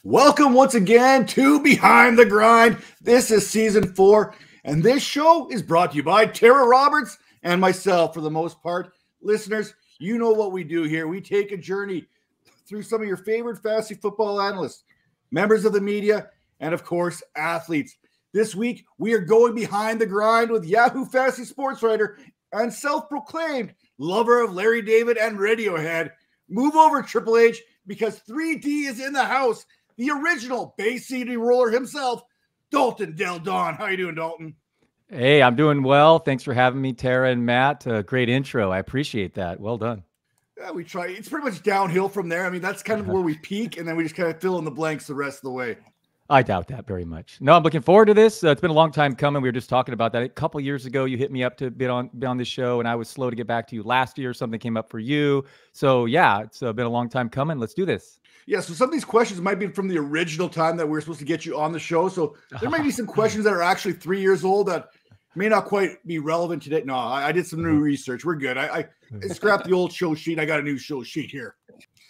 Welcome once again to Behind the Grind. This is season 4, and this show is brought to you by Tera Roberts and myself for the most part. Listeners, you know what we do here. We take a journey through some of your favorite fantasy football analysts, members of the media, and of course, athletes. This week, we are going behind the grind with Yahoo Fantasy sports writer and self-proclaimed lover of Larry David and Radiohead. Move over, Triple H, because 3D is in the house. The original Bay City roller himself, Dalton Del Don. How you doing, Dalton? Hey, I'm doing well. Thanks for having me, Tera and Matt. Great intro. I appreciate that. Well done. Yeah, we try. It's pretty much downhill from there. I mean, that's kind of where we peak, and then we just kind of fill in the blanks the rest of the way. I doubt that very much. No, I'm looking forward to this. It's been a long time coming. We were just talking about that. A couple years ago, you hit me up to be on the show, and I was slow to get back to you. Last year, something came up for you. So, yeah, it's been a long time coming. Let's do this. Yeah, so some of these questions might be from the original time that we were supposed to get you on the show. So there might be some questions that are actually 3 years old that may not quite be relevant today. No, I did some new research. We're good. I scrapped the old show sheet. I got a new show sheet here.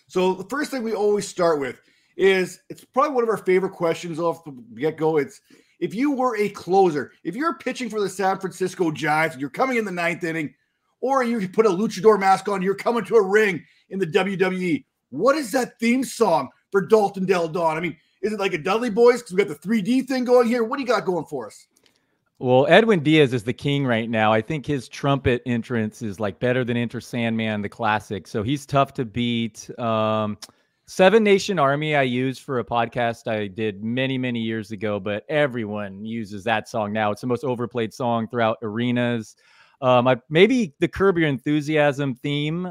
So the first thing we always start with is, it's probably one of our favorite questions off the get-go. It's, if you were a closer, if you're pitching for the San Francisco Giants and you're coming in the 9th inning, or you put a luchador mask on, you're coming to a ring in the WWE, what is that theme song for Dalton Del Don? I mean, is it like a Dudley Boys because we got the 3D thing going here? What do you got going for us? Well, Edwin Diaz is the king right now. I think his trumpet entrance is like better than Enter Sandman, the classic. So he's tough to beat. Seven Nation Army I used for a podcast I did many, many years ago, but everyone uses that song now. It's the most overplayed song throughout arenas. Maybe the Curb Your Enthusiasm theme.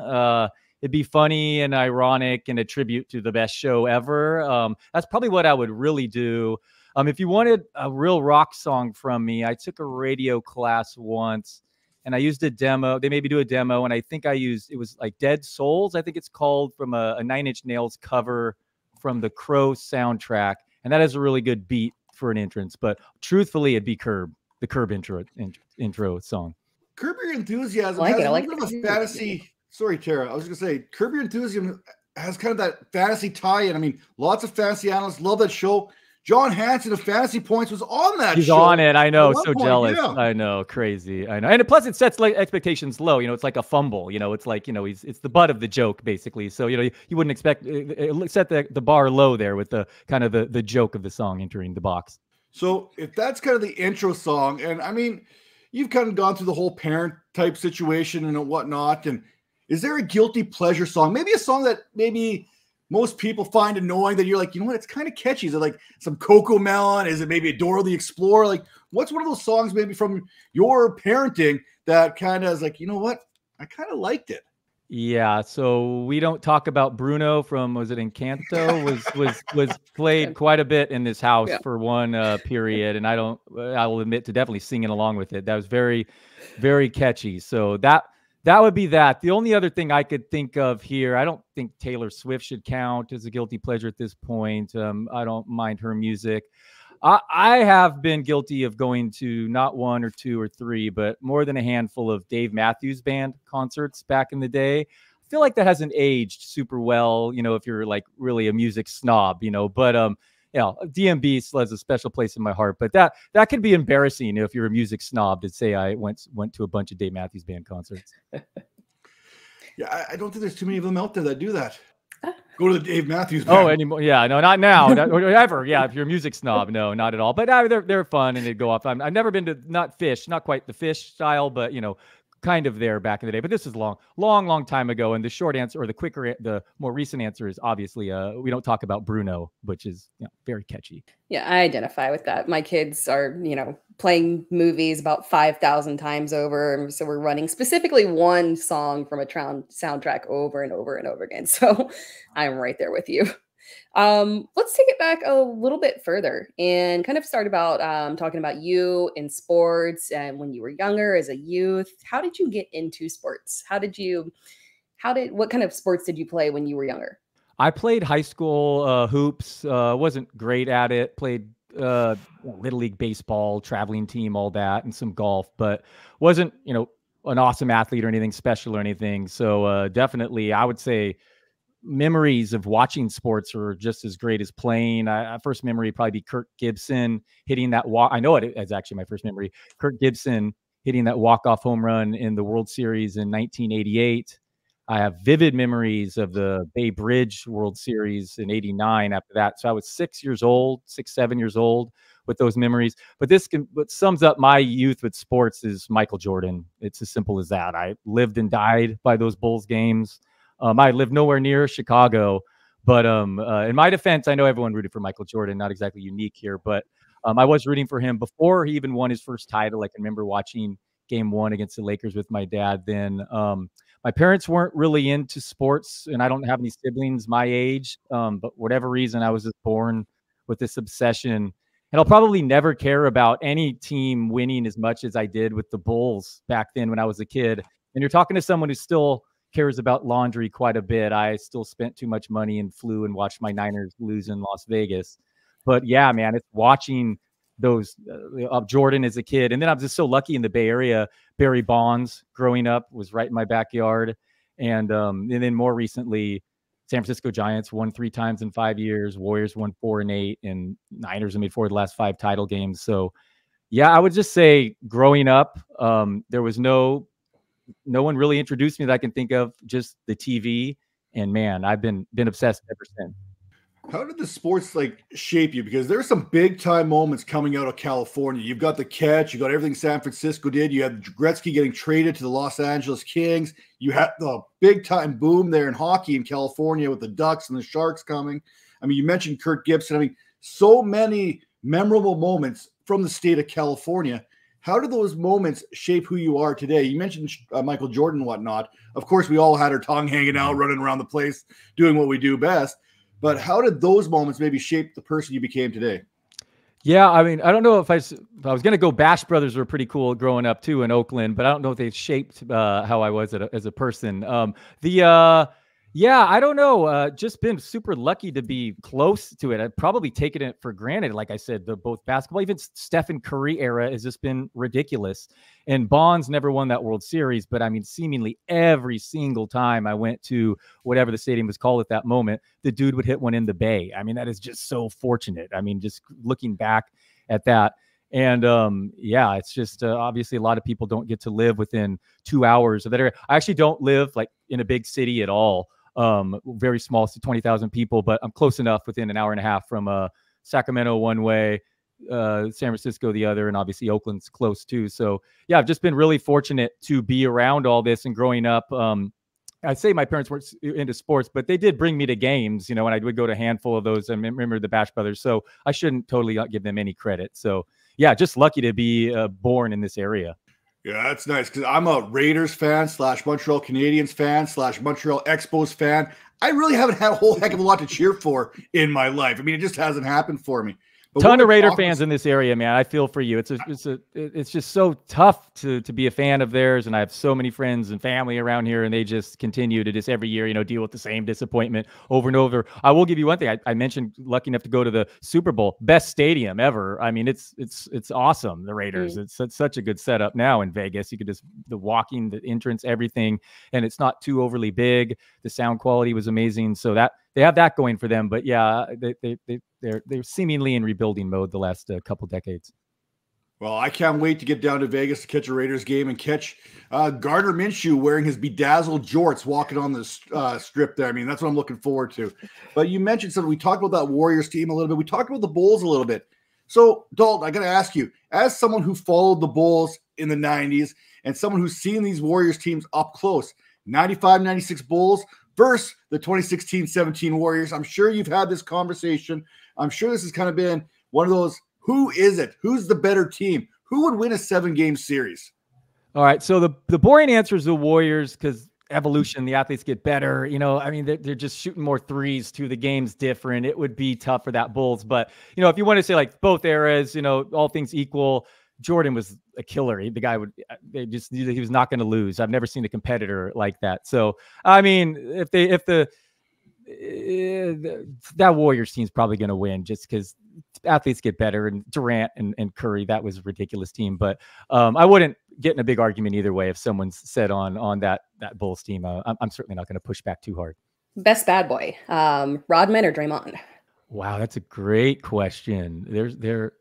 It'd be funny and ironic and a tribute to the best show ever. That's probably what I would really do. If you wanted a real rock song from me, I took a radio class once and I used a demo. They made me do a demo, and I think it was like Dead Souls, I think it's called, from a Nine Inch Nails cover from the Crow soundtrack. And that is a really good beat for an entrance. But truthfully, it'd be Curb, the Curb intro song. Curb Your Enthusiasm has a little bit of a fantasy. Sorry, Tera. I was going to say, Curb Your Enthusiasm has kind of that fantasy tie-in. I mean, lots of fantasy analysts love that show. John Hansen of Fantasy Points was on that show. He's on it. I know. So jealous. Yeah. I know. Crazy. I know. And plus, it sets like expectations low. It's like a fumble. It's like, it's the butt of the joke, basically. So, you wouldn't expect it set the bar low there with the kind of the joke of the song entering the box. So if that's kind of the intro song, and I mean, you've kind of gone through the whole parent type situation and whatnot, and is there a guilty pleasure song? Maybe a song that maybe most people find annoying that you're like, you know what, it's kind of catchy. Is it like some Coco Melon? Is it maybe a Dora the Explorer? Like, what's one of those songs maybe from your parenting that kind of is like, you know what, I kind of liked it? Yeah, so we don't talk about Bruno from, was it Encanto? was played quite a bit in this house for one period, and I will admit to definitely singing along with it. That was very, very catchy. So that would be that. The only other thing I could think of here, I don't think Taylor Swift should count as a guilty pleasure at this point. I don't mind her music. I have been guilty of going to not one or two or three, but more than a handful of Dave Matthews Band concerts back in the day. I feel like that hasn't aged super well, if you're like really a music snob, but DMB still has a special place in my heart, but that could be embarrassing if you're a music snob to say I went to a bunch of Dave Matthews Band concerts. Yeah, I don't think there's too many of them out there that do that. Go to the Dave Matthews Band. Oh, anymore? Yeah, no, not now, or ever. Yeah, if you're a music snob, no, not at all. But they're fun and they go off. I've never been to, not quite the Fish style, but kind of there back in the day. But this is long time ago. And the short answer, or the more recent answer, is obviously we don't talk about Bruno, which is very catchy. Yeah, I identify with that. My kids are, playing movies about 5,000 times over. So we're running specifically one song from a soundtrack over and over and over again. So I'm right there with you. Let's take it back a little bit further and kind of start about talking about you in sports and when you were younger as a youth. How did you get into sports? What kind of sports did you play when you were younger? I played high school hoops. Wasn't great at it. Played Little League baseball, traveling team, all that, and some golf, but wasn't, an awesome athlete or anything special or anything. So definitely, I would say memories of watching sports are just as great as playing. First memory would probably be Kirk Gibson hitting that walk. I know it is actually my first memory. Kirk Gibson hitting that walk-off home run in the World Series in 1988. I have vivid memories of the Bay Bridge World Series in 89 after that. So I was 6 years old, 6, 7 years old with those memories. But what sums up my youth with sports is Michael Jordan. It's as simple as that. I lived and died by those Bulls games. I live nowhere near Chicago, but in my defense, I know everyone rooted for Michael Jordan, not exactly unique here, but I was rooting for him before he even won his first title. I can remember watching Game 1 against the Lakers with my dad then. My parents weren't really into sports, and I don't have any siblings my age, but whatever reason, I was just born with this obsession. And I'll probably never care about any team winning as much as I did with the Bulls back then when I was a kid. And you're talking to someone who still cares about laundry quite a bit. I still spent too much money and flew and watched my Niners lose in Las Vegas. But yeah, man, it's watching those Jordan as a kid. And then I'm just so lucky in the Bay Area. Barry Bonds growing up was right in my backyard. And then more recently, San Francisco Giants won 3 times in 5 years. Warriors won 4 and 8, and Niners have made 4 of the last 5 title games. So yeah, I would just say growing up, there was no one really introduced me that I can think of, just the TV. And man, I've been obsessed ever since. How did the sports shape you? Because there's some big time moments coming out of California. You've got the catch, you got everything San Francisco did. You had Gretzky getting traded to the Los Angeles Kings. You had the big time boom there in hockey in California with the Ducks and the Sharks coming. I mean, you mentioned Kirk Gibson. I mean, so many memorable moments from the state of California. How do those moments shape who you are today? You mentioned Michael Jordan and whatnot. Of course, we all had our tongue hanging out, running around the place, doing what we do best. But how did those moments maybe shape the person you became today? Yeah, I mean, I don't know if I was going to go. Bash Brothers were pretty cool growing up too in Oakland, but I don't know if they shaped how I was as a person. Yeah, I don't know. Just been super lucky to be close to it. I've probably taken it for granted. Like I said, both basketball, even Stephen Curry era has just been ridiculous. And Bonds never won that World Series, but I mean, seemingly every single time I went to whatever the stadium was called at that moment, the dude would hit one in the Bay. I mean, that is just so fortunate. I mean, just looking back at that. And yeah, it's just obviously a lot of people don't get to live within 2 hours of that area. I actually don't live in a big city at all. Very small, 20,000 people, but I'm close enough within an hour and a half from Sacramento one way, San Francisco the other, and obviously Oakland's close too. So yeah, I've just been really fortunate to be around all this. And growing up, I'd say my parents weren't into sports, but they did bring me to games, and I would go to a handful of those. I remember the Bash Brothers, so I shouldn't totally not give them any credit. So yeah, just lucky to be born in this area. Yeah, that's nice, because I'm a Raiders fan / Montreal Canadiens fan / Montreal Expos fan. I really haven't had a whole heck of a lot to cheer for in my life. I mean, it just hasn't happened for me. But ton of Raider fans in this area, man. I feel for you. It's just so tough to be a fan of theirs, and I have so many friends and family around here, and they just continue to just every year, deal with the same disappointment over and over. I will give you one thing. I mentioned lucky enough to go to the Super Bowl, best stadium ever. I mean, it's awesome. The Raiders. It's such a good setup now in Vegas. You could just the walking, the entrance, everything, and it's not too overly big. The sound quality was amazing, so that they have that going for them. But yeah, they're seemingly in rebuilding mode the last couple decades. Well, I can't wait to get down to Vegas to catch a Raiders game and catch Gardner Minshew wearing his bedazzled jorts walking on the strip there. I mean, that's what I'm looking forward to. But you mentioned something. We talked about that Warriors team a little bit. We talked about the Bulls a little bit. So, Dalton, I got to ask you, as someone who followed the Bulls in the 90s and someone who's seen these Warriors teams up close, 95, 96 Bulls versus the 2016-17 Warriors. I'm sure you've had this conversation. I'm sure this has kind of been one of those, who is it? Who's the better team? Who would win a 7-game series? All right. So the boring answer is the Warriors, because evolution, the athletes get better. I mean, they're just shooting more threes too. The game's different. It would be tough for that Bulls. But, if you want to say both eras, all things equal, Jordan was a killer. They just knew that he was not going to lose. I've never seen a competitor like that. So, I mean, that Warriors team's probably going to win, just because athletes get better, and Durant and Curry, that was a ridiculous team. But I wouldn't get in a big argument either way if someone's set on that Bulls team. I'm certainly not going to push back too hard. Best bad boy, Rodman or Draymond? Wow, that's a great question. They're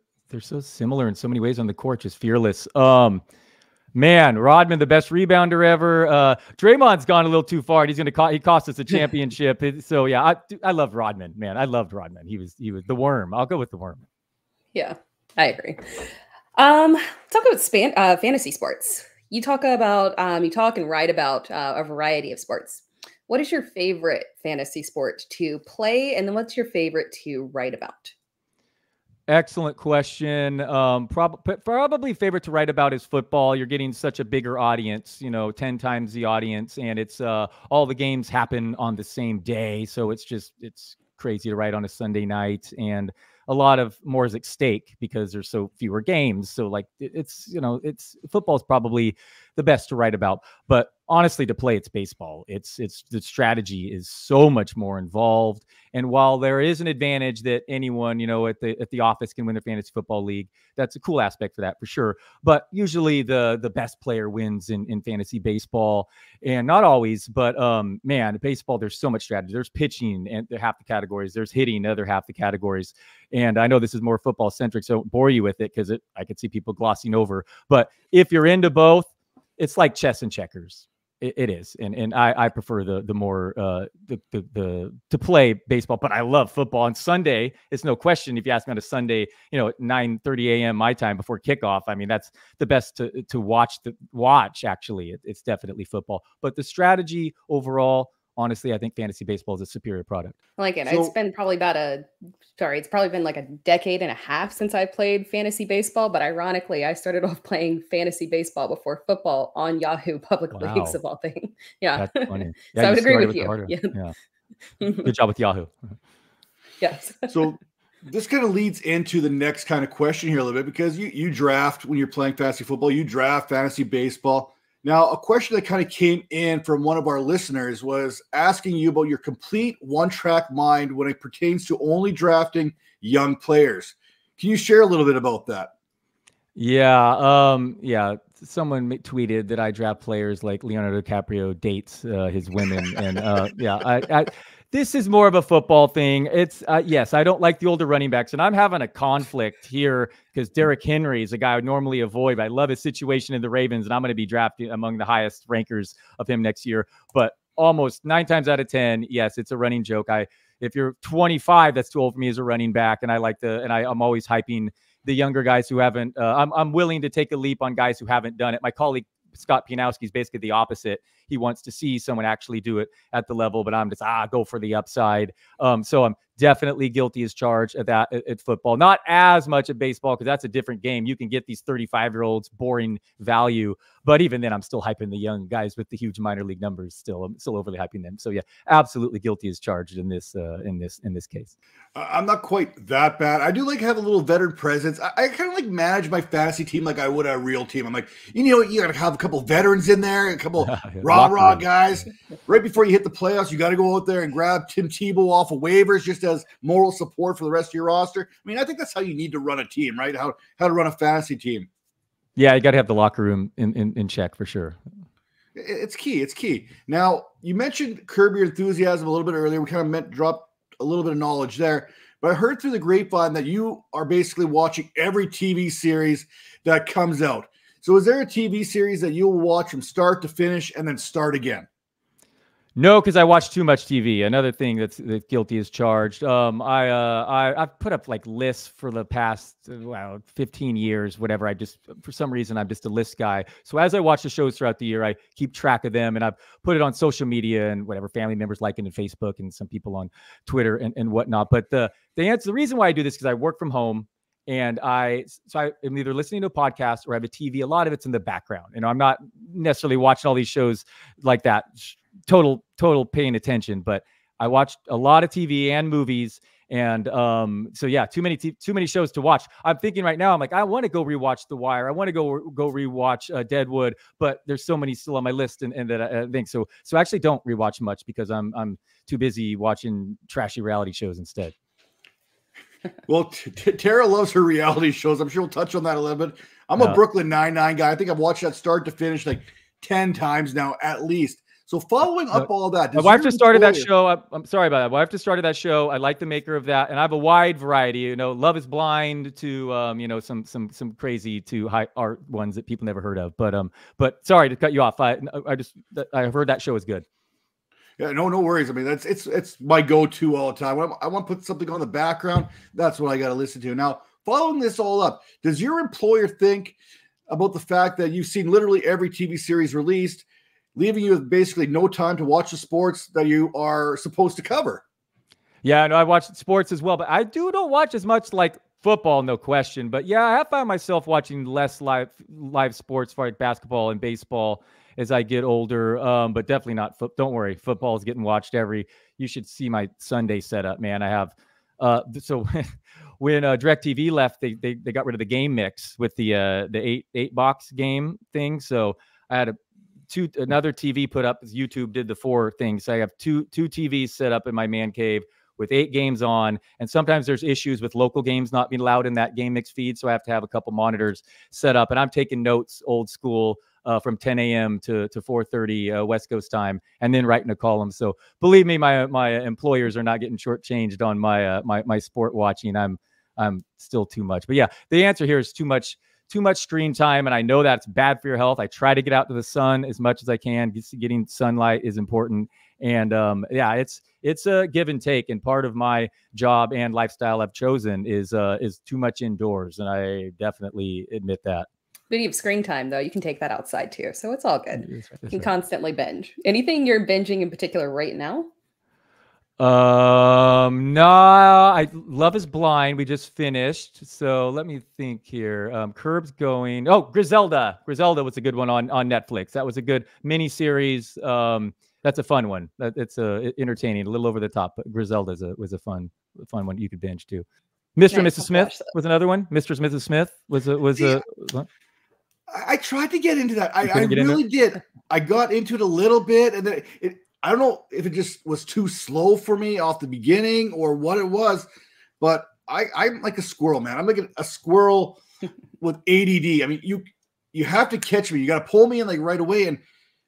so similar in so many ways on the court, just fearless. Man, Rodman, the best rebounder ever. Draymond's gone a little too far. And he cost us a championship. So yeah, I loved Rodman, man. I loved Rodman. He was the worm. I'll go with the worm. Yeah, I agree. Talk about fantasy sports. You talk and write about a variety of sports. What is your favorite fantasy sport to play, and then what's your favorite to write about? Excellent question. Probably favorite to write about is football. You're getting such a bigger audience, 10 times the audience, and it's all the games happen on the same day. So it's crazy to write on a Sunday night, and a lot of more is at stake because there's so fewer games. So like it's football is probably the best to write about, but honestly, to play, it's baseball. It's the strategy is so much more involved. And while there is an advantage that anyone, at the office can win their fantasy football league, that's a cool aspect for that for sure. But usually the best player wins in fantasy baseball, and not always, but man, baseball, there's so much strategy. There's pitching and half the categories. There's hitting other half the categories. And I know this is more football centric, so I won't bore you with it because I could see people glossing over. But if you're into both, it's like chess and checkers. It is, and I prefer the more to play baseball, but I love football. On Sunday, it's no question. If you ask me on a Sunday, at 9:30 a.m. my time before kickoff, I mean that's the best to watch. Actually, it's definitely football. But the strategy overall, honestly, I think fantasy baseball is a superior product. I like it. It's probably been like a decade and a half since I played fantasy baseball, but ironically, I started off playing fantasy baseball before football on Yahoo Public Leagues of all things. Yeah. That's funny. Yeah, So I would agree with you. Yeah. Good job with Yahoo. Yes. So this kind of leads into the next kind of question here a little bit, because you draft when you're playing fantasy football, you draft fantasy baseball. Now, a question that kind of came in from one of our listeners was asking you about your complete one-track mind when it pertains to only drafting young players. Can you share a little bit about that? Yeah. Someone tweeted that I draft players like Leonardo DiCaprio dates his women. And this is more of a football thing. It's yes, I don't like the older running backs, and I'm having a conflict here because Derrick Henry is a guy I would normally avoid. But I love his situation in the Ravens, and I'm going to be drafted among the highest rankers of him next year. But almost 9 times out of 10, yes, it's a running joke. If you're 25, that's too old for me as a running back, and I'm always hyping the younger guys who haven't. I'm willing to take a leap on guys who haven't done it. My colleague Scott Pianowski is basically the opposite. He wants to see someone actually do it at the level, but I'm just go for the upside. So I'm definitely guilty as charged at that at football. Not as much at baseball because that's a different game. You can get these 35-year-olds boring value, but even then, I'm still hyping the young guys with the huge minor league numbers. I'm still overly hyping them. So yeah, absolutely guilty as charged in this case. I'm not quite that bad. I do like have a little veteran presence. I kind of like manage my fantasy team like I would a real team. I'm like, you got to have a couple veterans in there, a couple raw guys. Right before you hit the playoffs, you got to go out there and grab Tim Tebow off of waivers just as moral support for the rest of your roster. I mean, I think that's how you need to run a team, right? How to run a fantasy team. Yeah, you got to have the locker room in check for sure. It's key. It's key. Now, you mentioned Curb Your Enthusiasm a little bit earlier. We kind of dropped a little bit of knowledge there. But I heard through the grapevine that you are basically watching every TV series that comes out. So is there a TV series that you'll watch from start to finish and then start again? No, because I watch too much TV. Another thing that's guilty as charged. I've put up like lists for the past 15 years, whatever. For some reason, I'm just a list guy. So as I watch the shows throughout the year, I keep track of them, and I've put it on social media and whatever, family members like it on Facebook and some people on Twitter and whatnot. But the reason why I do this is because I work from home. And I am either listening to a podcast or I have a TV. A lot of it's in the background. I'm not necessarily watching all these shows like that, total paying attention. But I watched a lot of TV and movies. And so yeah, too many shows to watch. I'm thinking right now, I'm like, I want to go rewatch The Wire. I want to go rewatch Deadwood, but there's so many still on my list, and that I think so. So I actually don't rewatch much because I'm too busy watching trashy reality shows instead. Well, Tera loves her reality shows. I'm sure we'll touch on that a little bit. I'm a Brooklyn Nine-Nine guy. I think I've watched that start to finish like 10 times now, at least. So following up all that, my wife just started that show. I'm sorry about that. My wife just started that show. I like the maker of that, and I have a wide variety. You know, Love Is Blind to you know, some crazy to high art ones that people never heard of. But sorry to cut you off. I heard that show is good. Yeah, no worries. I mean, it's my go-to all the time. I want to put something on the background. That's what I got to listen to. Now, following this all up, does your employer think about the fact that you've seen literally every TV series released, leaving you with basically no time to watch the sports that you are supposed to cover? Yeah, I know I watch sports as well, but I don't watch as much like football, no question. But yeah, I have found myself watching less live sports like basketball and baseball as I get older. But definitely not don't worry, football is getting watched you should see my Sunday setup, man. I have so when DirecTV left, they got rid of the game mix with the eight box game thing. So I had another TV put up. YouTube did the 4 things. So I have two TVs set up in my man cave with 8 games on. And sometimes there's issues with local games not being allowed in that game mix feed. So I have to have a couple monitors set up, and I'm taking notes old school from 10 a.m. to 4:30 West Coast time, and then writing a column. So believe me, my employers are not getting shortchanged on my sport watching. I'm still too much. But yeah, the answer here is too much screen time, and I know that's bad for your health. I try to get out to the sun as much as I can. Getting sunlight is important, and yeah, it's a give and take. And part of my job and lifestyle I've chosen is too much indoors, and I definitely admit that. But you have screen time, though. You can take that outside too, so it's all good. You can constantly binge. Anything you're binging in particular right now? No, I Love Is Blind. We just finished. So let me think here. Curb's going. Oh, Griselda. Griselda was a good one on Netflix. That was a good mini series. That's a fun one. It's entertaining, a little over the top, but Griselda was a fun one you could binge too. Mr. and Mrs. Smith was another one. Mr. and Mrs. Smith was a. I tried to get into that. I really did. I got into it a little bit, and then I don't know if it just was too slow for me off the beginning or what it was, but I'm like a squirrel, man. I'm like a squirrel with ADD. I mean, you have to catch me. You got to pull me in like right away. And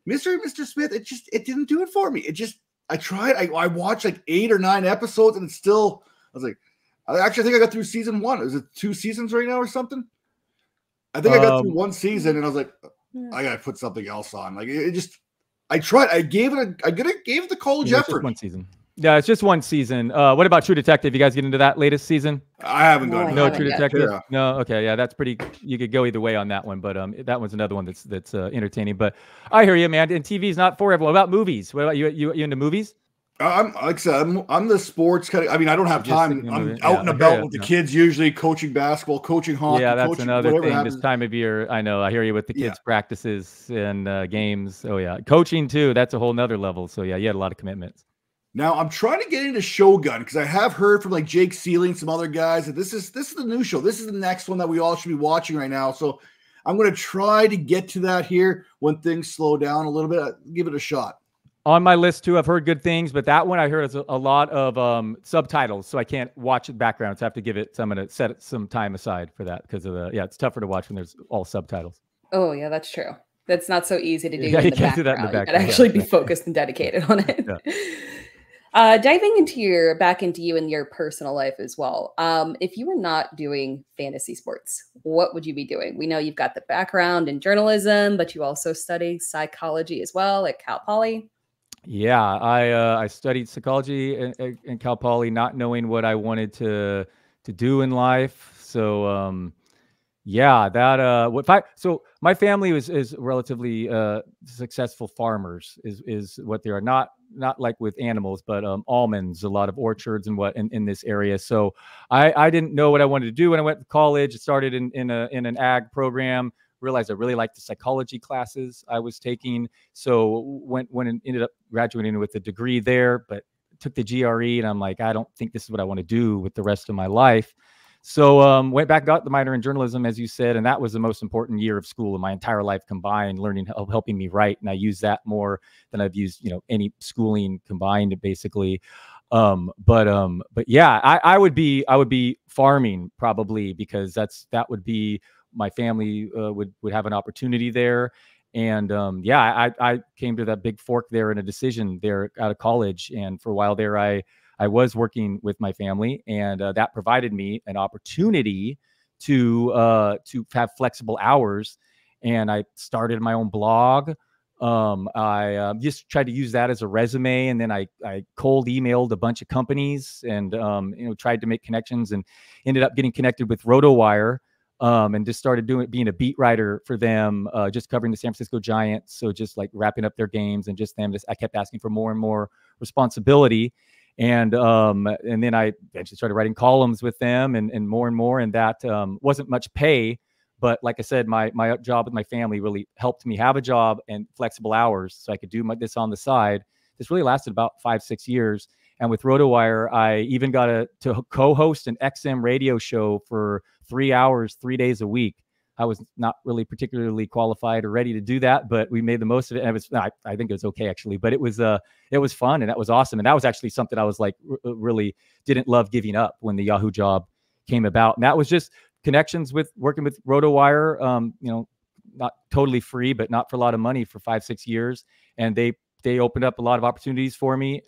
Mr. and Mr. Smith, it didn't do it for me. I tried. I watched like 8 or 9 episodes, and I was like, I think I got through season 1. Is it 2 seasons right now or something? I think I got through 1 season, and I was like, I gotta put something else on. Like I tried. I gave it the college effort. Just 1 season. Yeah, it's just 1 season. What about True Detective? You guys get into that latest season? I haven't gone. No True Detective. Yeah. No. Okay. Yeah, that's pretty. You could go either way on that one, but that one's another one that's entertaining. But I hear you, man. And TV's not for everyone. What about movies? What about you? You into movies? Like I said, I'm the sports kind of. I mean, I don't have time. I'm out and about with the kids, usually coaching basketball, coaching hockey. Yeah, that's coaching, another thing. Happens. This time of year, I know. I hear you with the kids' practices and games. Oh yeah, coaching too. That's a whole nother level. So yeah, you had a lot of commitments. Now I'm trying to get into Shogun because I have heard from like Jake Sealing, some other guys that this is the new show. This is the next one that we all should be watching right now. So I'm going to try to get to that here when things slow down a little bit. Give it a shot. On my list too, I've heard good things, but that one I heard is a lot of subtitles, so I can't watch it background. So I have to give it. So I'm going to set some time aside for that because of it's tougher to watch when there's all subtitles. Oh yeah, that's true. That's not so easy to do. Yeah, you can't do that in the background. You gotta actually be focused and dedicated on it. Yeah. Diving into you and your personal life as well. If you were not doing fantasy sports, what would you be doing? We know you've got the background in journalism, but you also study psychology as well at Cal Poly. Yeah, I studied psychology in Cal Poly, not knowing what I wanted to do in life. So yeah, so my family is relatively successful farmers is what they are. Not like with animals, but almonds, a lot of orchards and what in this area. So I didn't know what I wanted to do when I went to college. It started in an ag program. Realized I really liked the psychology classes I was taking. So went and ended up graduating with a degree there, but took the GRE and I'm like, I don't think this is what I want to do with the rest of my life. So went back, got the minor in journalism, as you said, and that was the most important year of school in my entire life combined, learning, helping me write. And I use that more than I've used, any schooling combined, basically. But yeah, I would be farming probably because that would be my family would have an opportunity there. And yeah, I came to that big fork there in a decision there out of college. And for a while there, I was working with my family, and that provided me an opportunity to have flexible hours. And I started my own blog. I just tried to use that as a resume, and then I cold emailed a bunch of companies, and tried to make connections, and ended up getting connected with Rotowire, and just started being a beat writer for them, just covering the San Francisco Giants. So just like wrapping up their games, and just them. I kept asking for more and more responsibility, and then I eventually started writing columns with them, and more, and that wasn't much pay. But like I said, my job with my family really helped me have a job and flexible hours, so I could do this on the side. This really lasted about 5-6 years. And with Rotowire, I even got to co-host an XM radio show for 3 hours, 3 days a week. I was not really particularly qualified or ready to do that, but we made the most of it. And I think it was okay, actually, but it was fun, and that was awesome. And that was actually something I was like, really didn't love giving up when the Yahoo job came about. And that was just connections with working with Rotowire, not totally free, but not for a lot of money, for 5-6 years. And they opened up a lot of opportunities for me.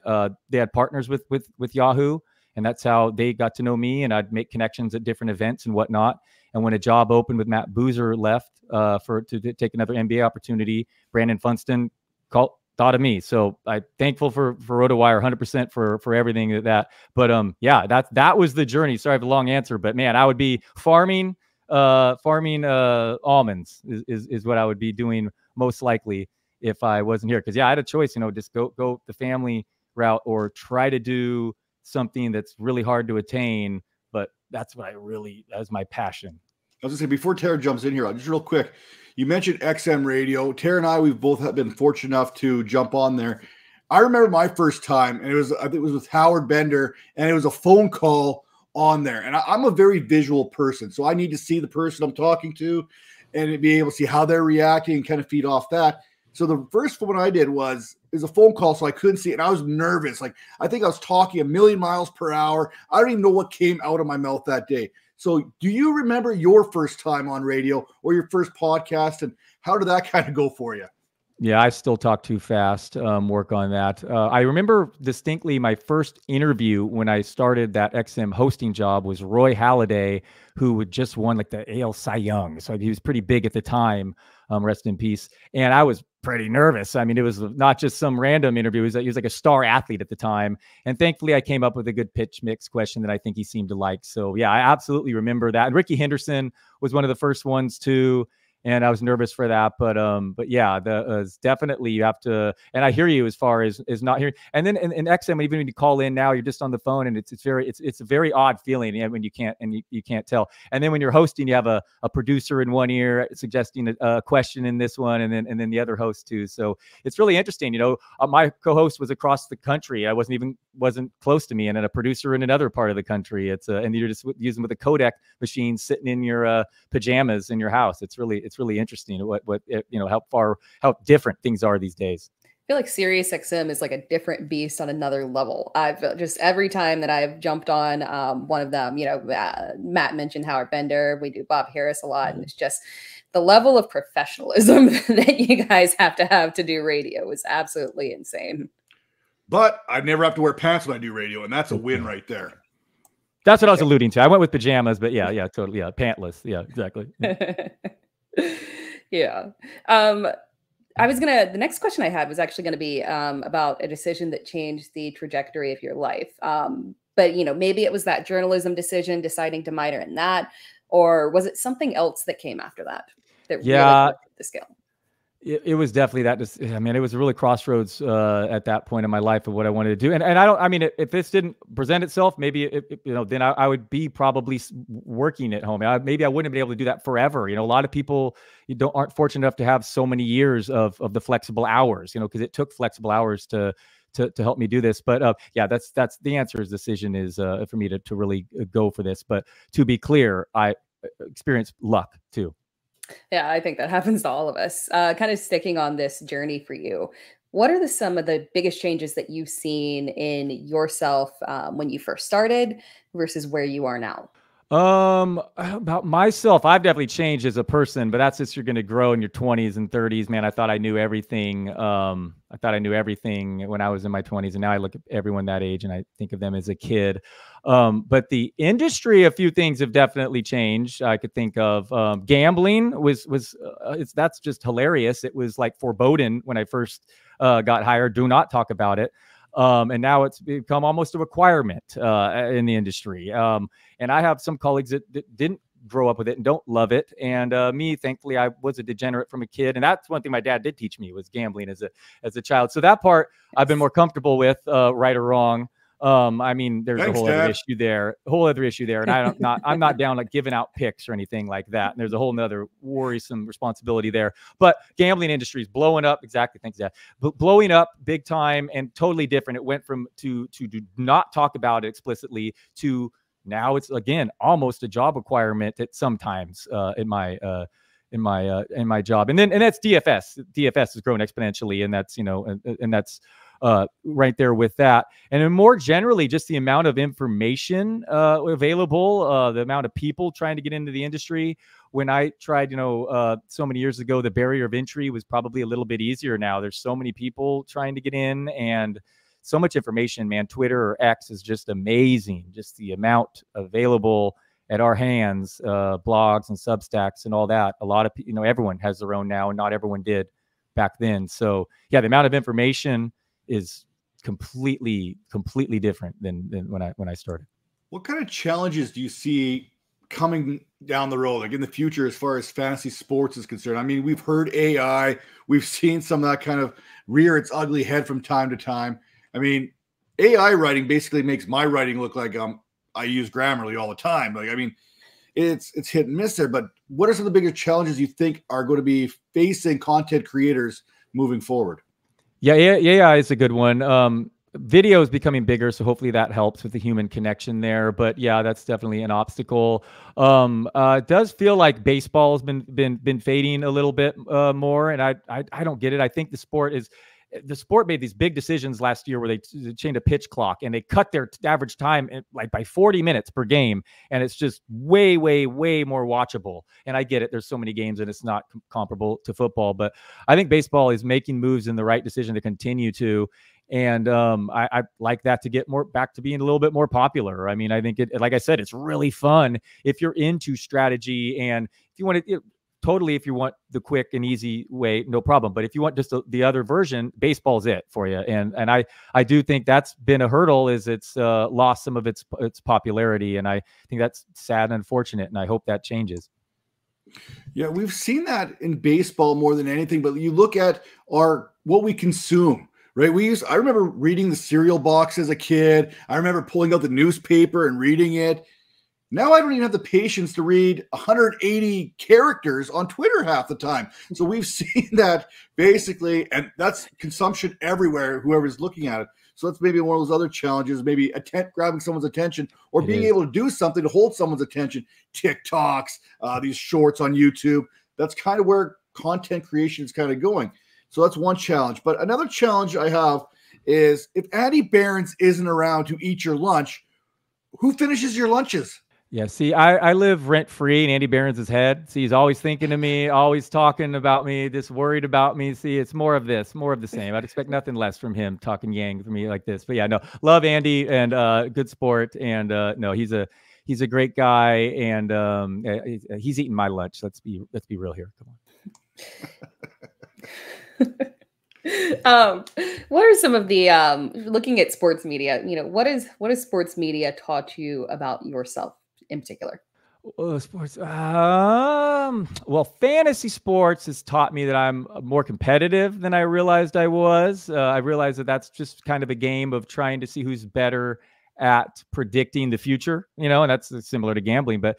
They had partners with Yahoo, and that's how they got to know me. And I'd make connections at different events and whatnot. And when a job opened with Matt Boozer left to take another NBA opportunity, Brandon Funston thought of me. So I'm thankful for Rotowire 100% for everything that. But yeah, that was the journey. Sorry for the long answer, but man, I would be farming almonds is what I would be doing most likely if I wasn't here. Because yeah, I had a choice, just go the family route, or try to do something that's really hard to attain. But that's that's my passion. I was gonna say, before Tera jumps in here, just real quick, you mentioned XM radio. Tera and I, we've both been fortunate enough to jump on there. I remember my first time, and I think it was with Howard Bender, and it was a phone call on there. And I'm a very visual person, so I need to see the person I'm talking to, and be able to see how they're reacting and kind of feed off that. So the first one I did was a phone call, so I couldn't see it, and I was nervous. Like, I think I was talking 1,000,000 miles per hour. I don't even know what came out of my mouth that day. So do you remember your first time on radio or your first podcast, and how did that kind of go for you? Yeah, I still talk too fast. Work on that. I remember distinctly my first interview when I started that XM hosting job was Roy Halladay, who had just won like the AL Cy Young. So he was pretty big at the time. Rest in peace. And I was pretty nervous. I mean, it was not just some random interview. He was like a star athlete at the time. And thankfully, I came up with a good pitch mix question that I think he seemed to like. So yeah, I absolutely remember that. And Ricky Henderson was one of the first ones too. And I was nervous for that, but yeah, definitely you have to. And I hear you as far as not hearing. And then in XM, even when you call in now, you're just on the phone, and it's a very odd feeling when you can't tell. And then when you're hosting, you have a producer in one ear suggesting a question in this one, and then the other host too. So it's really interesting. My co-host was across the country. I wasn't close to me, and then a producer in another part of the country. And you're just using with a codec machine sitting in your pajamas in your house. It's really interesting how different things are these days. I feel like Sirius XM is like a different beast on another level. I've just every time that I've jumped on one of them, Matt mentioned Howard Bender. We do Bob Harris a lot, and it's just the level of professionalism that you guys have to do radio is absolutely insane. But I never have to wear pants when I do radio, and that's a win right there. That's what I was alluding to. I went with pajamas, but yeah, totally, yeah, pantless, yeah, exactly. Yeah. The next question I had was actually going to be about a decision that changed the trajectory of your life. But maybe it was that journalism decision, deciding to minor in that, or was it something else that came after that really lifted the scale? It was definitely that. I mean, it was a really crossroads at that point in my life of what I wanted to do. And I mean, if this didn't present itself, maybe then I would be probably working at home. Maybe I wouldn't be able to do that forever. A lot of people aren't fortunate enough to have so many years of the flexible hours. Because it took flexible hours to help me do this. But yeah, that's the answer. Is decision is for me to really go for this. But to be clear, I experienced luck too. Yeah, I think that happens to all of us. Kind of sticking on this journey for you, what are some of the biggest changes that you've seen in yourself when you first started versus where you are now? About myself, I've definitely changed as a person, but that's just, you're going to grow in your 20s and 30s, man. I thought I knew everything. I thought I knew everything when I was in my 20s, and now I look at everyone that age and I think of them as a kid. But the industry, a few things have definitely changed. I could think of gambling that's just hilarious. It was like foreboding when I first got hired. Do not talk about it. And now it's become almost a requirement in the industry. And I have some colleagues that didn't grow up with it and don't love it. And me, thankfully, I was a degenerate from a kid. And that's one thing my dad did teach me, was gambling as a child. So that part I've been more comfortable with, right or wrong. I mean, there's a whole other issue there, and I'm not down like giving out picks or anything like that. And there's a whole nother worrisome responsibility there. But gambling industry is blowing up. Exactly. Thanks, Dad. Blowing up big time and totally different. It went from to do not talk about it explicitly to now it's, again, almost a job requirement at sometimes in my job. And that's DFS. DFS has grown exponentially, and that's, and that's right there with that. And then more generally, just the amount of information available, the amount of people trying to get into the industry. When I tried, so many years ago, the barrier of entry was probably a little bit easier now. There's so many people trying to get in, and so much information, man. Twitter or X is just amazing. Just the amount available at our hands, blogs and Substacks and all that. A lot of, everyone has their own now, and not everyone did back then. So yeah, the amount of information is completely different than when I started. What kind of challenges do you see coming down the road, like in the future, as far as fantasy sports is concerned? I mean, we've heard AI, we've seen some of that kind of rear its ugly head from time to time. I mean, AI writing basically makes my writing look like I use Grammarly all the time. Like, I mean, it's hit and miss there. But what are some of the bigger challenges you think are going to be facing content creators moving forward? Yeah, is a good one. Video is becoming bigger, so hopefully that helps with the human connection there. But yeah, that's definitely an obstacle. It does feel like baseball has been fading a little bit more, and I don't get it. I think the sport made these big decisions last year where they changed a pitch clock and they cut their average time by 40 minutes per game. And it's just way more watchable. And I get it. There's so many games and it's not comparable to football, but I think baseball is making moves in the right decision to continue to. And I like that to get more back to being a little bit more popular. I mean, I think like I said, it's really fun if you're into strategy, and if you want to, totally, if you want the quick and easy way, no problem. But if you want just the other version, baseball's it for you. And I do think that's been a hurdle, is it's lost some of its popularity. And I think that's sad and unfortunate. And I hope that changes. Yeah, we've seen that in baseball more than anything. But you look at what we consume, right? I remember reading the cereal box as a kid. I remember pulling out the newspaper and reading it. Now I don't even have the patience to read 180 characters on Twitter half the time. So we've seen that basically, and that's consumption everywhere, whoever's looking at it. So that's maybe one of those other challenges, maybe grabbing someone's attention, or being able to do something to hold someone's attention. TikToks, these shorts on YouTube. That's kind of where content creation is kind of going. So that's one challenge. But another challenge I have is, if Andy Behrens isn't around to eat your lunch, who finishes your lunches? Yeah, see, I live rent-free in Andy Behrens' head. See, he's always thinking of me, always talking about me, just worried about me. See, it's more of the same. I'd expect nothing less from him, talking yang for me like this. But yeah, no, love Andy, and good sport. And no, he's a great guy, and he's eating my lunch. Let's be real here. Come on. What are some of the looking at sports media? What has sports media taught you about yourself in particular? Sports. Well, fantasy sports has taught me that I'm more competitive than I realized I was. I realized that that's just kind of a game of trying to see who's better at predicting the future, and that's similar to gambling, but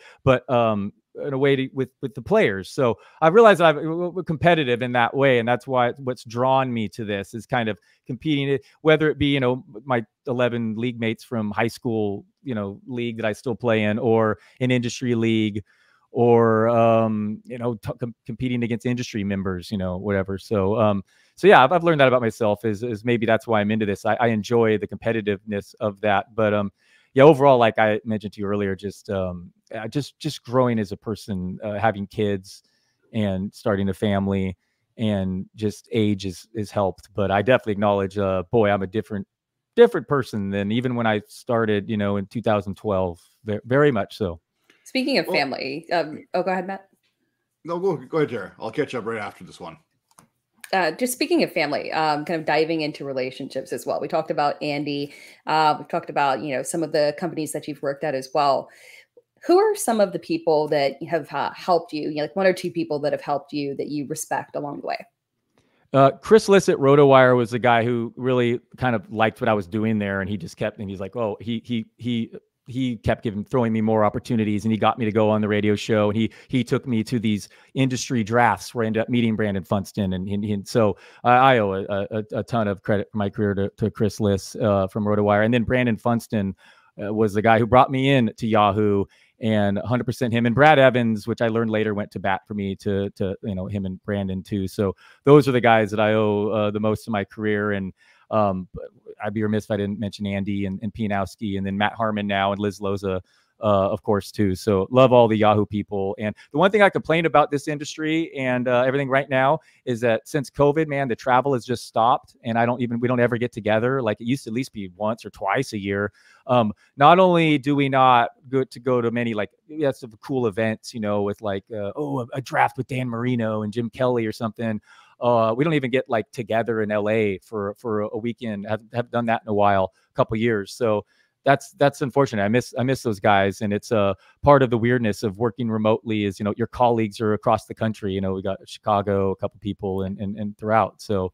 in a way with the players. So I realized that I'm competitive in that way. And that's what's drawn me to this is kind of competing, whether it be, my 11 league mates from high school, league that I still play in, or an industry league, or, competing against industry members, whatever. So yeah, I've learned that about myself is maybe that's why I'm into this. I enjoy the competitiveness of that, but, yeah, overall, like I mentioned to you earlier, just growing as a person, having kids and starting a family, and just age is helped. But I definitely acknowledge, boy, I'm a different person than even when I started, in 2012. Very much so. Speaking of family, go ahead, Matt. No, go ahead, Tera. I'll catch up right after this one. Just speaking of family, kind of diving into relationships as well. We talked about Andy. We've talked about, some of the companies that you've worked at as well. Who are some of the people that have helped you, like one or two people that have helped you that you respect along the way? Chris Liss at Rotowire was the guy who really kind of liked what I was doing there. And he just kept, and he's like, oh, he kept throwing me more opportunities, and he got me to go on the radio show, and he took me to these industry drafts where I ended up meeting Brandon Funston. And so I owe a ton of credit for my career to Chris Liss from Rotowire. And then Brandon Funston was the guy who brought me in to Yahoo, and 100% him. And Brad Evans, which I learned later, went to bat for me to him and Brandon too. So those are the guys that I owe the most of my career. And I'd be remiss if I didn't mention Andy and Pianowski, and then Matt Harmon now, and Liz Loza, of course, too. So love all the Yahoo people. And the one thing I complain about this industry and everything right now is that since COVID, man, the travel has just stopped, and we don't ever get together like it used to at least be once or twice a year. Not only do we not go to many, like, some cool events, with like, a draft with Dan Marino and Jim Kelly or something. We don't even get like together in LA for a weekend. Have done that in a while, a couple of years. So that's unfortunate. I miss those guys. And it's a part of the weirdness of working remotely is, your colleagues are across the country. We got Chicago, a couple people and throughout. So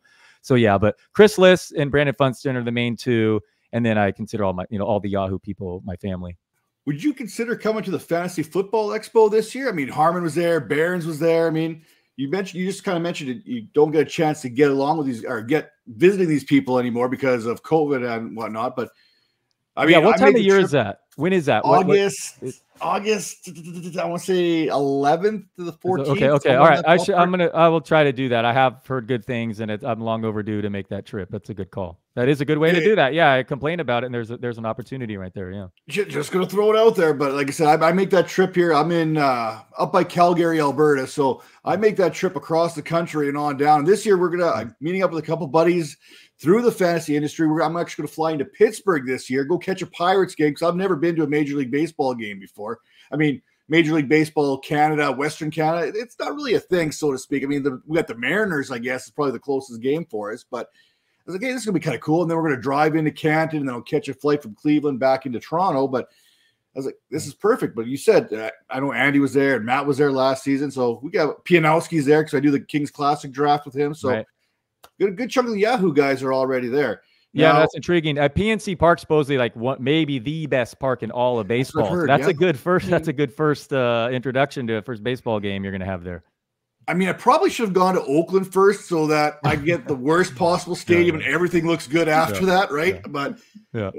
yeah, but Chris Liss and Brandon Funston are the main two. And then I consider all my, all the Yahoo people, my family. Would you consider coming to the Fantasy Football Expo this year? I mean, Harmon was there, Barons was there. I mean, you just kind of mentioned it. You don't get a chance to get along with these or get visiting these people anymore because of COVID and whatnot. But I mean, what time of year is that? When is that? August. August. I want to say 11th to the 14th. Okay. All right. I will try to do that. I have heard good things, and I'm long overdue to make that trip. That's a good call. That is a good way to do that. Yeah, I complained about it, and there's an opportunity right there. Yeah. Just gonna throw it out there, but like I said, I make that trip here. I'm in up by Calgary, Alberta, so I make that trip across the country and on down. This year I'm meeting up with a couple buddies through the fantasy industry. I'm actually going to fly into Pittsburgh this year, go catch a Pirates game, because I've never been to a Major League Baseball game before. I mean, Major League Baseball Canada, Western Canada, it's not really a thing, so to speak. I mean, we got the Mariners, I guess, is probably the closest game for us. But I was like, hey, this is going to be kind of cool. And then we're going to drive into Canton, and then I'll catch a flight from Cleveland back into Toronto. But I was like, this is perfect. But you said, I know Andy was there and Matt was there last season. So we got Pianowski's there because I do the Kings Classic draft with him. So good chunk of the Yahoo guys are already there. Yeah, that's intriguing. PNC Park supposedly like maybe the best park in all of baseball. That's a good first introduction to a first baseball game you're going to have there. I mean, I probably should have gone to Oakland first so that I get the worst possible stadium and everything looks good after that, right? Yeah.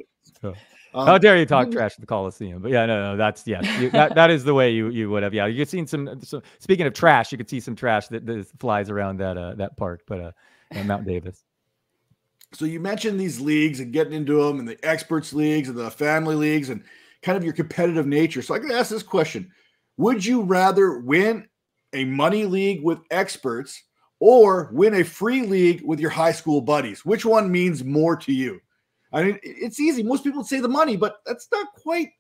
But how dare you talk trash at the Coliseum? But no, that's that is the way you would have. Yeah, you've seen some. Speaking of trash, you could see some trash that flies around that park, but Mount Davis. So you mentioned these leagues and getting into them, and the experts leagues and the family leagues, and kind of your competitive nature. So I could ask this question: would you rather win a money league with experts or win a free league with your high school buddies? Which one means more to you? I mean, it's easy. Most people would say the money, but that's not quite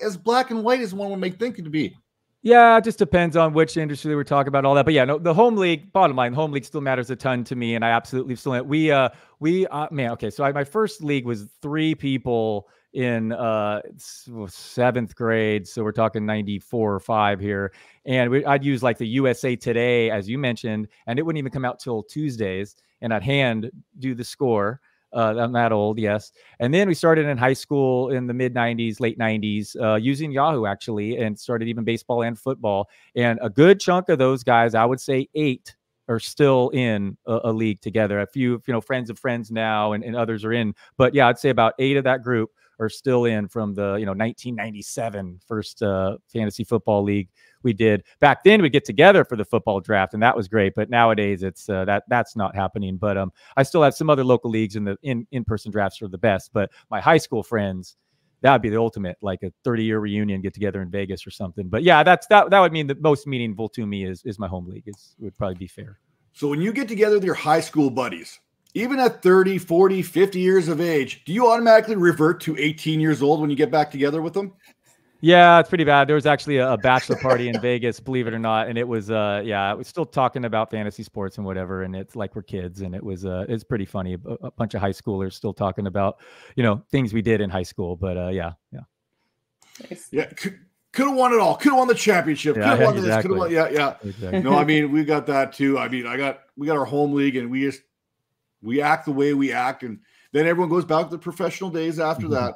as black and white as one would make think it to be. Yeah, it just depends on which industry we're talking about, all that. But yeah, no, the home league, bottom line, home league still matters a ton to me, and I absolutely still okay. So my first league was 3 people in 7th grade, so we're talking 94 or 5 here, and I'd use like the USA Today, as you mentioned, and it wouldn't even come out till Tuesdays, and I'd hand do the score. I'm that old, yes. And then we started in high school in the mid 90s, late 90s, using Yahoo actually, and started even baseball and football. And a good chunk of those guys, I would say 8, are still in a league together. A few, friends of friends now, and others are in. But yeah, I'd say about 8 of that group are still in from the 1997 first fantasy football league we did. Back then we'd get together for the football draft, and that was great. But nowadays it's that's not happening. But I still have some other local leagues, and the in-person drafts are the best. But my high school friends, that would be the ultimate, like a 30-year reunion, get together in Vegas or something. But yeah, that would mean the most meaningful to me is my home league. Would probably be fair. So when you get together with your high school buddies, even at 30, 40, 50 years of age, do you automatically revert to 18 years old when you get back together with them? Yeah, it's pretty bad. There was actually a bachelor party in Vegas, believe it or not, and it was I was still talking about fantasy sports and whatever, and it's like we're kids, and it's pretty funny. A bunch of high schoolers still talking about things we did in high school, but yeah. Nice. Yeah, could have won it all. Could have won the championship. Could have won this. Could have won. Yeah. Exactly. No, I mean we got that too. I mean we got our home league, and we act the way we act, and then everyone goes back to the professional days after that.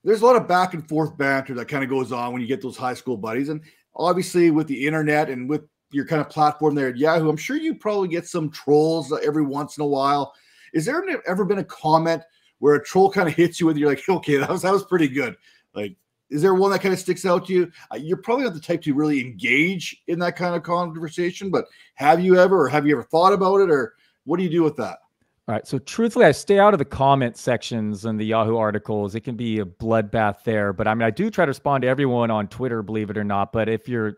There's a lot of back and forth banter that kind of goes on when you get those high school buddies. And obviously with the internet and with your kind of platform there at Yahoo, I'm sure you probably get some trolls every once in a while. Is there ever been a comment where a troll kind of hits you with, you're like, okay, that was pretty good. Like, is there one that kind of sticks out to you? You're probably not the type to really engage in that kind of conversation, but have you ever thought about it, or what do you do with that? All right. So truthfully, I stay out of the comment sections in the Yahoo articles. It can be a bloodbath there, but I mean, I do try to respond to everyone on Twitter, believe it or not. But if you're,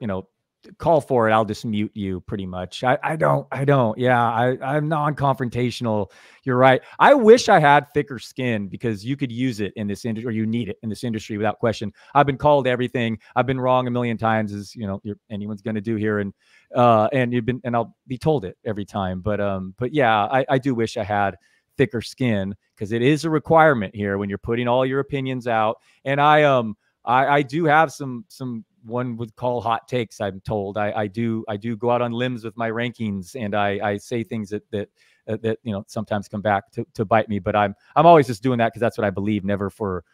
call for it, I'll just mute you pretty much. I don't. Yeah. I'm non-confrontational. You're right. I wish I had thicker skin, because you could use it in this industry, or you need it in this industry without question. I've been called everything. I've been wrong a million times, as anyone's going to do here. And I'll be told it every time. But yeah, I do wish I had thicker skin, because it is a requirement here when you're putting all your opinions out. And I do have some one would call hot takes. I'm told I do go out on limbs with my rankings, and I say things that sometimes come back to bite me. But I'm always just doing that because that's what I believe. Never for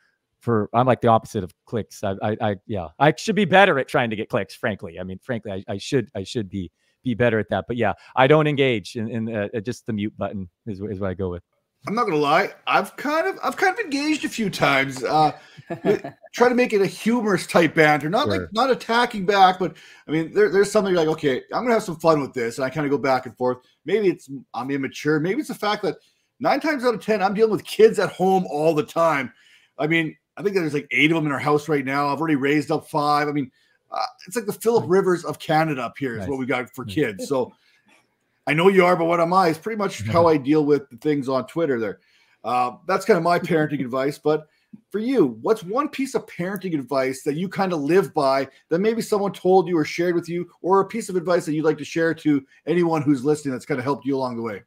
I'm like the opposite of clicks. I should be better at trying to get clicks. Frankly, I should be better at that. But yeah, I don't engage in just the mute button is what I go with. I'm not gonna lie. I've kind of engaged a few times. Try to make it a humorous type banter, not attacking back, but I mean, there's something like, okay, I'm gonna have some fun with this, and I kind of go back and forth. Maybe I'm immature. Maybe it's the fact that 9 times out of 10 I'm dealing with kids at home all the time. I mean, I think there's like 8 of them in our house right now. I've already raised up 5. I mean, it's like the Philip Rivers of Canada up here is what we got for kids. So. I know you are, but what am I? It's pretty much how I deal with the things on Twitter there. That's kind of my parenting advice. But for you, what's one piece of parenting advice that you kind of live by that maybe someone told you or shared with you, or a piece of advice that you'd like to share to anyone who's listening that's kind of helped you along the way?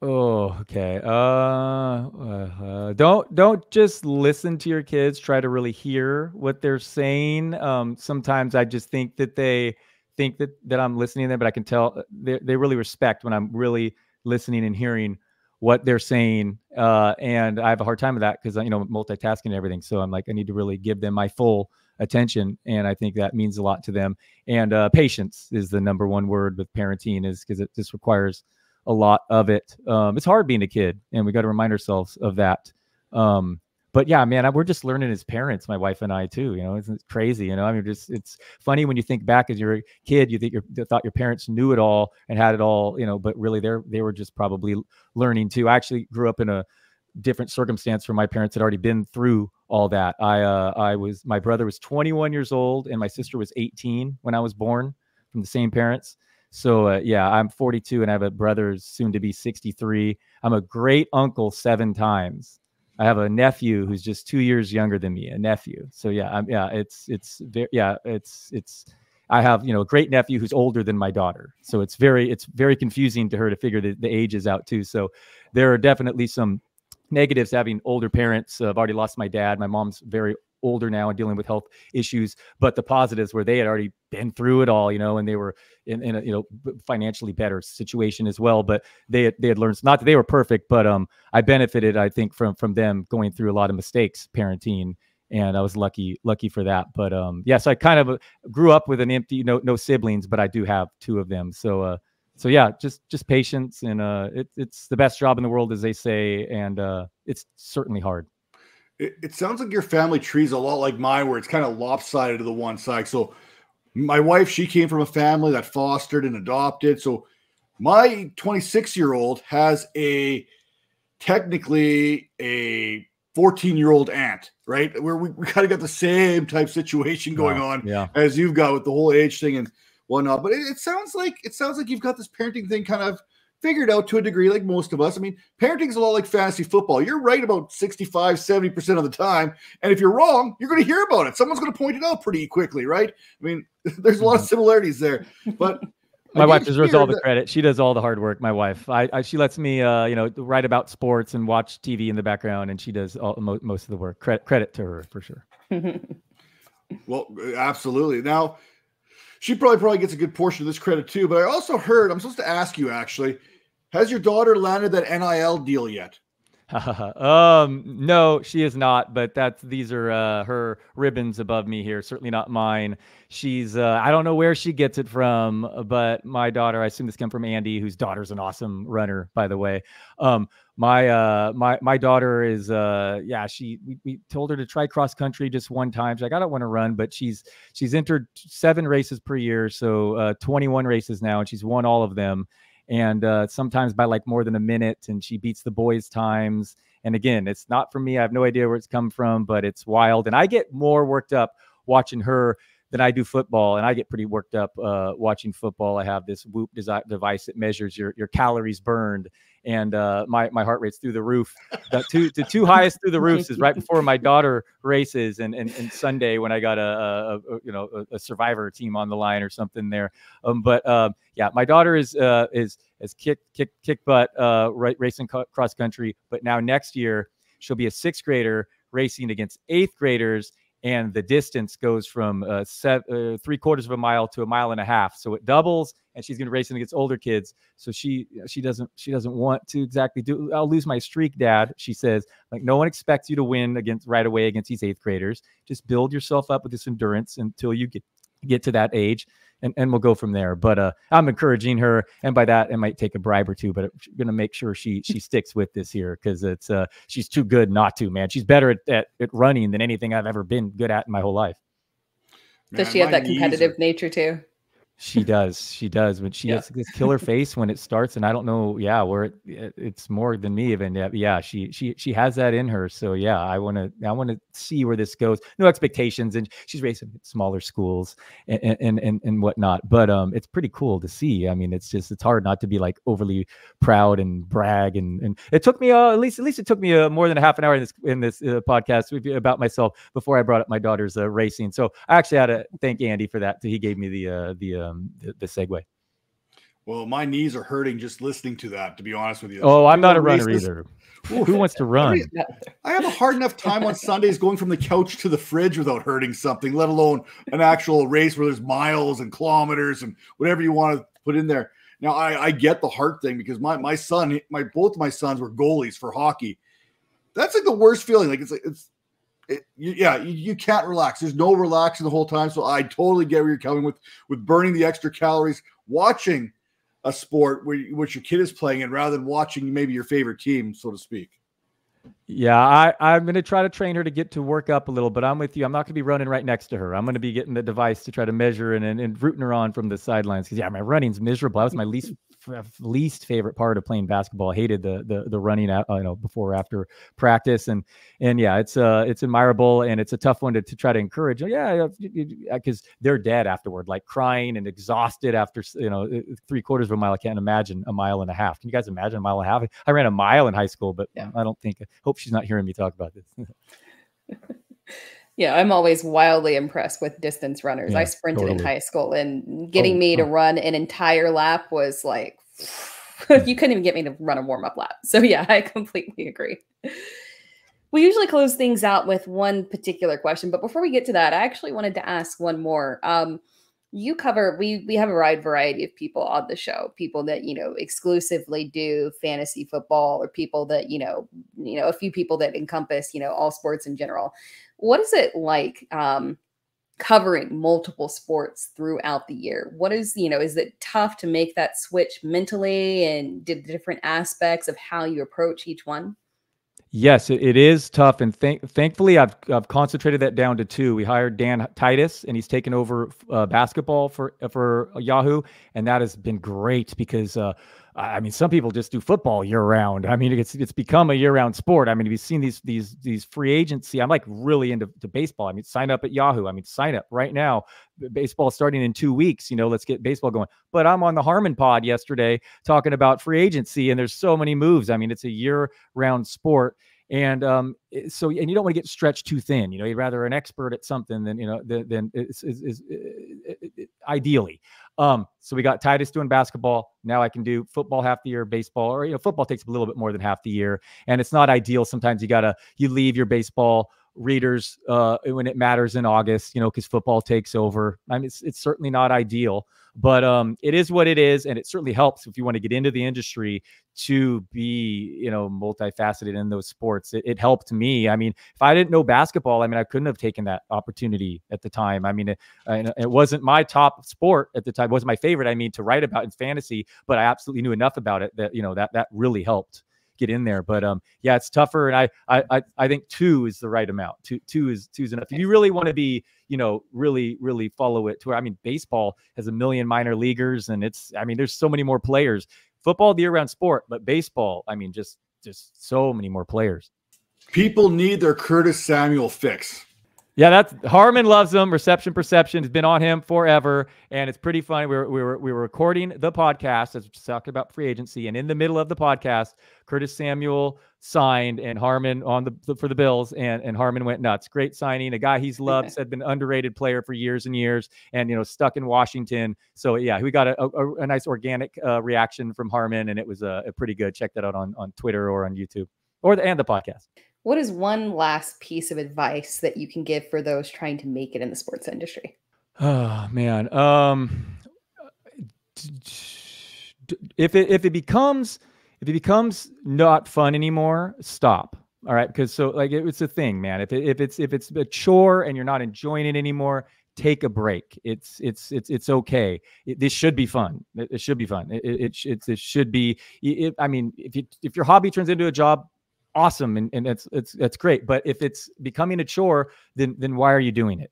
Oh, okay. Don't just listen to your kids. Try to really hear what they're saying. Sometimes I just think that they think that I'm listening to them, but I can tell they really respect when I'm really listening and hearing what they're saying. And I have a hard time with that because, multitasking and everything. So I'm like, I need to really give them my full attention. And I think that means a lot to them. And patience is the number one word with parenting, is because it just requires a lot of it. It's hard being a kid, and we got to remind ourselves of that. But yeah, man, we're just learning as parents, my wife and I too. It's crazy. I mean, it's funny when you think back as you're a kid, you thought your parents knew it all and had it all, but really they were just probably learning too. I actually grew up in a different circumstance where my parents had already been through all that. My brother was 21 years old and my sister was 18 when I was born, from the same parents. So yeah, I'm 42 and I have a brother soon to be 63. I'm a great uncle 7 times. I have a nephew who's just 2 years younger than me, a nephew. So yeah, I have, a great nephew who's older than my daughter. So it's very confusing to her to figure the ages out too. So there are definitely some negatives having older parents. I've already lost my dad. My mom's very older now and dealing with health issues, but the positives were they had already been through it all, and they were in a financially better situation as well. But they had learned, not that they were perfect, but I benefited, I think, from them going through a lot of mistakes parenting, and I was lucky for that. But yeah, so I kind of grew up with an empty, no siblings, but I do have 2 of them. So yeah, just patience, and it's the best job in the world, as they say, and it's certainly hard. It sounds like your family tree is a lot like mine, where it's kind of lopsided to the one side. So my wife, she came from a family that fostered and adopted. So my 26-year-old has technically a 14-year-old aunt, right? Where we kind of got the same type situation going on as you've got with the whole age thing and whatnot. But it sounds like you've got this parenting thing kind of figured out to a degree, like most of us. I mean, parenting is a lot like fantasy football. You're right about 65, 70% of the time. And if you're wrong, you're going to hear about it. Someone's going to point it out pretty quickly, right? I mean, there's a lot of similarities there. But my wife deserves all the credit. She does all the hard work. My wife, she lets me, write about sports and watch TV in the background, and she does most of the work. Credit to her for sure. Well, absolutely. Now, she probably gets a good portion of this credit too. But I also heard, I'm supposed to ask you actually, has your daughter landed that NIL deal yet? No, she is not, but these are her ribbons above me here. Certainly not mine. She's I don't know where she gets it from, but my daughter, I assume this came from Andy, whose daughter's an awesome runner, by the way. My daughter is we told her to try cross country just one time. She's like, I don't want to run, but she's entered 7 races per year, so 21 races now, and she's won all of them. And sometimes by like more than a minute, and she beats the boys' times. And again, it's not from me. I have no idea where it's come from, but it's wild. And I get more worked up watching her than I do football. And I get pretty worked up watching football. I have this Whoop device that measures your calories burned. And my heart rate's through the roof. The two highest through the roofs is right before my daughter races, and Sunday when I got a survivor team on the line or something there. My daughter is kick butt racing cross country. But now next year she'll be a 6th grader racing against 8th graders. And the distance goes from 3/4 of a mile to 1.5 miles. So it doubles, and she's going to race against older kids. So she doesn't want to exactly do. I'll lose my streak, Dad. She says, like, no one expects you to win right away against these 8th graders. Just build yourself up with this endurance until you get to that age. And we'll go from there. But I'm encouraging her, and by that, I might take a bribe or two. But I'm going to make sure she sticks with this here, because she's too good not to, man. She's better at running than anything I've ever been good at in my whole life. Does she have that competitive nature too? She does, but she has this killer face when it starts, and I don't know, where it's more than me even. She has that in her. So I want to see where this goes. No expectations, and she's racing at smaller schools and whatnot. But it's pretty cool to see. I mean, it's hard not to be like overly proud and brag. And it took me at least it took me more than a half an hour in this podcast about myself before I brought up my daughter's racing. So I actually had to thank Andy for that. He gave me the segue. Well, my knees are hurting just listening to that, to be honest with you. Oh, I'm not a runner either. Who wants to run? I have a hard enough time on Sundays going from the couch to the fridge without hurting something, let alone an actual race where there's miles and kilometers and whatever you want to put in there. Now, I get the heart thing, because both my sons were goalies for hockey. That's like the worst feeling. Like you can't relax. There's no relaxing the whole time. So I totally get where you're coming with burning the extra calories, watching a sport which your kid is playing in, rather than watching maybe your favorite team, so to speak. Yeah, I'm going to try to train her to get to work up a little, but I'm with you. I'm not going to be running right next to her. I'm going to be getting the device to try to measure and rooting her on from the sidelines. Because my running's miserable. That was my least favorite part of playing basketball. I hated the running out, before or after practice, and it's admirable, and it's a tough one to try to encourage. Because they're dead afterward, like crying and exhausted after 3/4 of a mile. I can't imagine 1.5 miles. Can you guys imagine 1.5 miles? I ran 1 mile in high school, but I don't think. Hope she's not hearing me talk about this. Yeah, I'm always wildly impressed with distance runners. I sprinted in high school, and getting me to run an entire lap was like, you couldn't even get me to run a warm-up lap. So I completely agree. We usually close things out with one particular question, but before we get to that, I actually wanted to ask one more. We have a wide variety of people on the show, people that, exclusively do fantasy football, or people that, a few people that encompass, all sports in general. What is it like covering multiple sports throughout the year? What is it tough to make that switch mentally, and the different aspects of how you approach each one? Yes, it is tough, and thankfully I've concentrated that down to 2. We hired Dan Titus, and he's taken over basketball for Yahoo, and that has been great, because I mean, some people just do football year round. I mean, it's become a year round sport. I mean, we've seen these free agency. I'm like really into baseball. I mean, sign up at Yahoo. I mean, sign up right now. Baseball starting in 2 weeks. Let's get baseball going. But I'm on the Harmon pod yesterday talking about free agency, and there's so many moves. I mean, it's a year round sport. And so you don't want to get stretched too thin. You'd rather an expert at something than ideally. So we got Titus doing basketball. Now I can do football half the year, baseball, or football takes a little bit more than half the year, and it's not ideal. Sometimes you leave your baseball readers when it matters in August, because football takes over. I mean, it's certainly not ideal, but it is what it is, and it certainly helps if you want to get into the industry to be multifaceted in those sports. It helped me. I mean, if I didn't know basketball, I mean, I couldn't have taken that opportunity at the time. I mean, it wasn't my top sport at the time. It wasn't my favorite, to write about in fantasy, but I absolutely knew enough about it that that really helped get in there. But yeah, it's tougher, and I think 2 is the right amount. Two is enough. If you really want to be really follow it to where, baseball has 1 million minor leaguers, and there's so many more players. Football, the year-round sport, but baseball, just so many more players. People need their Curtis Samuel fix. Yeah, that's Harmon loves him. Reception Perception has been on him forever, and it's pretty funny. We were recording the podcast as we're talking about free agency, and in the middle of the podcast, Curtis Samuel signed, and Harmon for the Bills, and Harmon went nuts. Great signing, a guy he's loved, had been an underrated player for years and years, and stuck in Washington. So yeah, we got a nice organic reaction from Harmon, and it was a pretty good. Check that out on Twitter or on YouTube and the podcast. What is one last piece of advice that you can give for those trying to make it in the sports industry? Oh man. If it becomes not fun anymore, stop. All right. Because it's a thing, man. If it's a chore and you're not enjoying it anymore, take a break. It's okay. This should be fun. It should be fun. It should be, if your hobby turns into a job, awesome, and it's great. But if it's becoming a chore, then why are you doing it?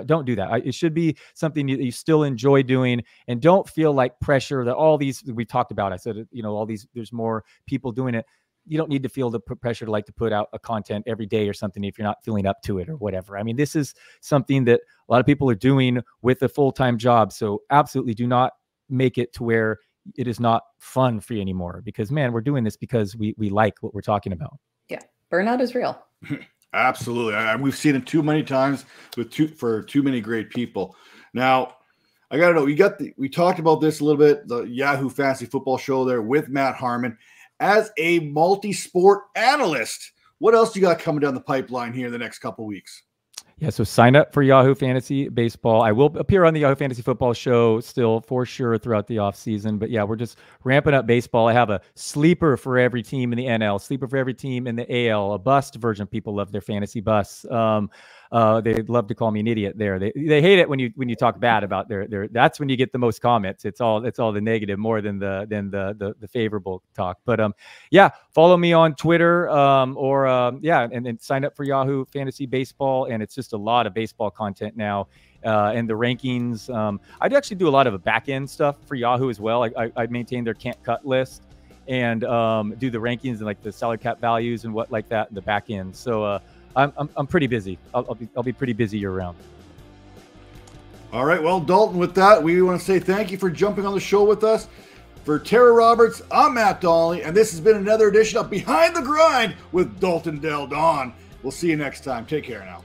Don't do that. It should be something that you still enjoy doing, and don't feel like pressure that all these we talked about. I said, all these, there's more people doing it. You don't need to feel the pressure to put out a content every day or something if you're not feeling up to it or whatever. This is something that a lot of people are doing with a full-time job. So absolutely do not make it to where it is not fun for you anymore, because man, we're doing this because we like what we're talking about. Yeah. Burnout is real. Absolutely. We've seen it too many times for too many great people. Now, I got to know, we talked about this a little bit, the Yahoo Fantasy Football Show there with Matt Harmon as a multi-sport analyst. What else do you got coming down the pipeline here in the next couple of weeks? Yeah, so sign up for Yahoo Fantasy Baseball. I will appear on the Yahoo Fantasy Football Show still for sure throughout the off season. But yeah, we're just ramping up baseball. I have a sleeper for every team in the NL, sleeper for every team in the AL, a bust version. People love their fantasy busts. They love to call me an idiot there. They hate it when you talk bad about their. That's when you get the most comments. It's all the negative more than the favorable talk. But yeah, follow me on Twitter and then sign up for Yahoo Fantasy Baseball, and it's just a lot of baseball content now. And the rankings. I actually do a lot of back end stuff for Yahoo as well. I maintain their can't cut list and do the rankings and the salary cap values and what like that in the back end. So I'm pretty busy. I'll be pretty busy year round. All right. Well, Dalton, with that, we want to say thank you for jumping on the show with us. For Tera Roberts, I'm Matt Donnelly, and this has been another edition of Behind the Grind with Dalton Del Don. We'll see you next time. Take care now.